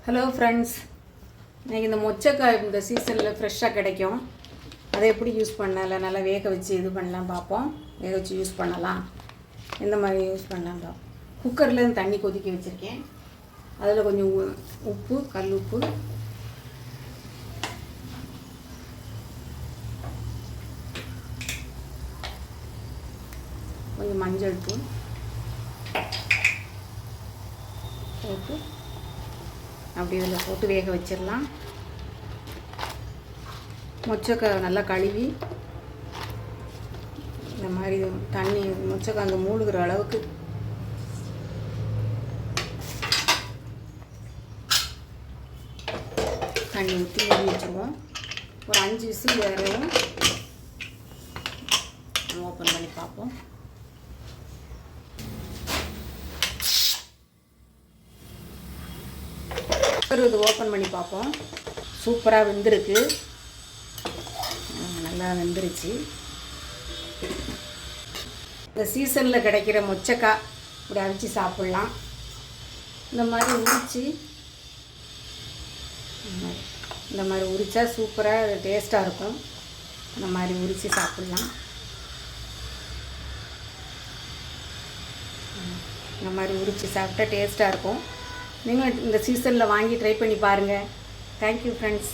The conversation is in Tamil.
ஹலோ ஃப்ரெண்ட்ஸ், இன்றைக்கி இந்த மொச்சக்காய் இந்த சீசனில் ஃப்ரெஷ்ஷாக கிடைக்கும். அதை எப்படி யூஸ் பண்ணல நல்லா வேக வச்சு இது பண்ணலாம் பார்ப்போம். வேக வச்சு யூஸ் பண்ணலாம், எந்த மாதிரி யூஸ் பண்ணலாம் பார்ப்போம். குக்கரில் தண்ணி கொதிக்க வச்சுருக்கேன். அதில் கொஞ்சம் உப்பு, கல் உப்பு, கொஞ்சம் மஞ்சள் தூள் போட்டு அப்படி இதில் போட்டு வேக வச்சிடலாம். மொச்சக்காய் நல்லா கழுவி இந்த மாதிரி தண்ணி மொச்சக்காய் அந்த மூழ்கிற அளவுக்கு தண்ணி ஊற்றி மூடி வச்சுருவோம். ஒரு 5 விசில் வேறையும் ஓப்பன் பண்ணி பார்ப்போம். இது ஓப்பன் பண்ணி பார்ப்போம். சூப்பராக வெந்திருக்கு, நல்லா வெந்துருச்சு. இந்த சீசனில் கிடைக்கிற மொச்சக்காய் இப்படி அரைச்சி சாப்பிட்லாம். இந்த மாதிரி உரித்தா சூப்பராக டேஸ்ட்டாக இருக்கும். இந்த மாதிரி உரித்து சாப்பிட்லாம். இந்த மாதிரி உரித்து சாப்பிட்டா டேஸ்ட்டாக இருக்கும். நீங்களும் இந்த சீசனில் வாங்கி ட்ரை பண்ணி பாருங்கள். Thank you friends.